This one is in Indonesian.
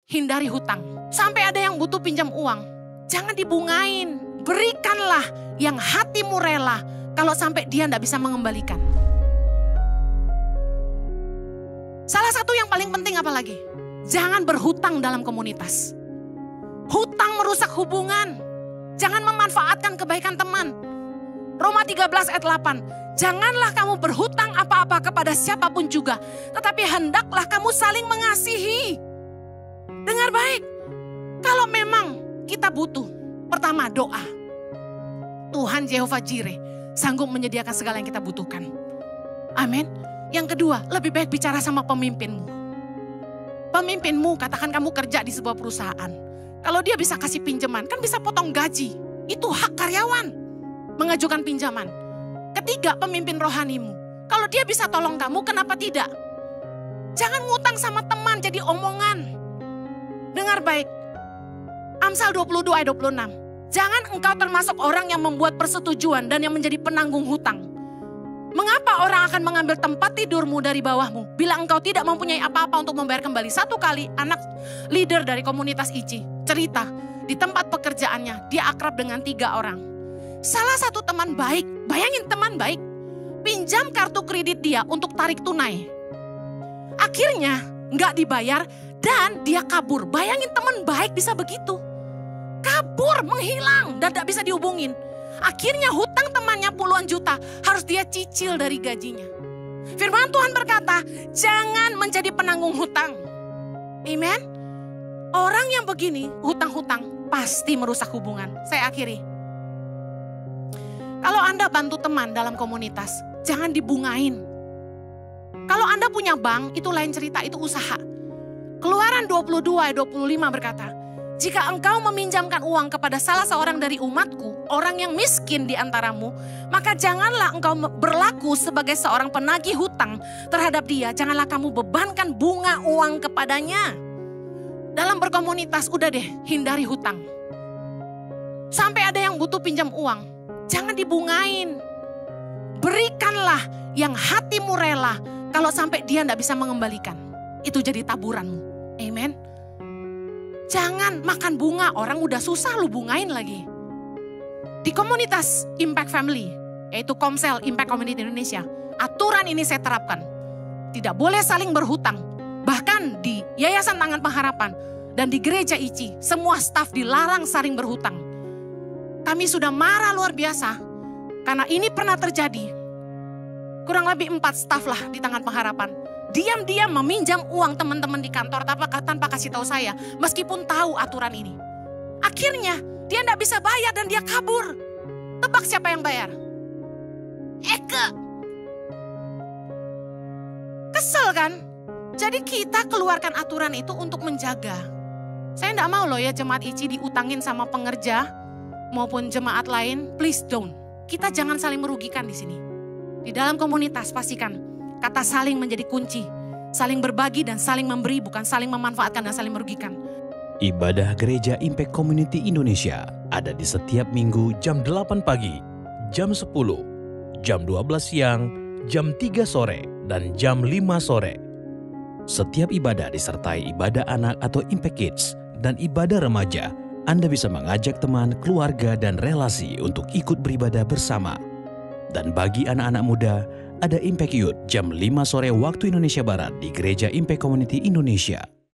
hindari hutang. Sampai ada yang butuh pinjam uang, jangan dibungain. Berikanlah yang hatimu rela kalau sampai dia tidak bisa mengembalikan. Salah satu yang paling penting apa lagi? Jangan berhutang dalam komunitas. Hutang merusak hubungan. Jangan memanfaatkan kebaikan teman. Roma 13 ayat 8. Janganlah kamu berhutang apa-apa kepada siapapun juga. Tetapi hendaklah kamu saling mengasihi. Dengar baik. Kalau memang kita butuh. Pertama doa. Tuhan Jehovah Jireh sanggup menyediakan segala yang kita butuhkan. Amin. Yang kedua, lebih baik bicara sama pemimpinmu. Pemimpinmu, katakan kamu kerja di sebuah perusahaan. Kalau dia bisa kasih pinjaman, kan bisa potong gaji. Itu hak karyawan mengajukan pinjaman. Ketiga, pemimpin rohanimu. Kalau dia bisa tolong kamu, kenapa tidak? Jangan ngutang sama teman jadi omongan. Dengar baik. Amsal 22 ayat 26. Jangan engkau termasuk orang yang membuat persetujuan dan yang menjadi penanggung hutang. Mengapa orang akan mengambil tempat tidurmu dari bawahmu bila engkau tidak mempunyai apa-apa untuk membayar kembali? Satu kali anak leader dari komunitas ICI cerita di tempat pekerjaannya dia akrab dengan 3 orang. Salah satu teman baik, bayangin teman baik, pinjam kartu kredit dia untuk tarik tunai. Akhirnya nggak dibayar dan dia kabur. Bayangin teman baik bisa begitu. Kabur, menghilang dan tidak bisa dihubungin. Akhirnya hutang temannya puluhan juta harus dia cicil dari gajinya. Firman Tuhan berkata, jangan menjadi penanggung hutang. Amen. Orang yang begini, hutang-hutang pasti merusak hubungan. Saya akhiri. Kalau Anda bantu teman dalam komunitas, jangan dibungain. Kalau Anda punya bank, itu lain cerita, itu usaha. Keluaran 22 ayat 25 berkata, jika engkau meminjamkan uang kepada salah seorang dari umatku, orang yang miskin di antaramu, maka janganlah engkau berlaku sebagai seorang penagih hutang terhadap dia. Janganlah kamu bebankan bunga uang kepadanya. Dalam berkomunitas, udah deh, hindari hutang. Sampai ada yang butuh pinjam uang, jangan dibungain. Berikanlah yang hatimu rela kalau sampai dia tidak bisa mengembalikan. Itu jadi taburanmu. Amen. Jangan makan bunga, orang udah susah lu bungain lagi. Di komunitas Impact Family, yaitu Komsel Impact Community Indonesia, aturan ini saya terapkan. Tidak boleh saling berhutang. Bahkan di Yayasan Tangan Pengharapan dan di gereja ICI, semua staf dilarang saling berhutang. Kami sudah marah luar biasa, karena ini pernah terjadi. Kurang lebih 4 staf lah di Tangan Pengharapan. Diam-diam meminjam uang teman-teman di kantor tanpa kasih tahu saya. Meskipun tahu aturan ini. Akhirnya dia tidak bisa bayar dan dia kabur. Tebak siapa yang bayar? Eke. Kesel kan? Jadi kita keluarkan aturan itu untuk menjaga. Saya tidak mau loh ya jemaat ICI diutangin sama pengerja maupun jemaat lain. Please don't. Kita jangan saling merugikan di sini. Di dalam komunitas pastikan kata saling menjadi kunci. Saling berbagi dan saling memberi, bukan saling memanfaatkan dan saling merugikan. Ibadah Gereja Impact Community Indonesia ada di setiap minggu jam 8 pagi, jam 10, jam 12 siang, jam 3 sore, dan jam 5 sore. Setiap ibadah disertai ibadah anak atau Impact Kids dan ibadah remaja. Anda bisa mengajak teman, keluarga, dan relasi untuk ikut beribadah bersama. Dan bagi anak-anak muda, ada Impact Youth jam 5 sore waktu Indonesia Barat di Gereja Impact Community Indonesia.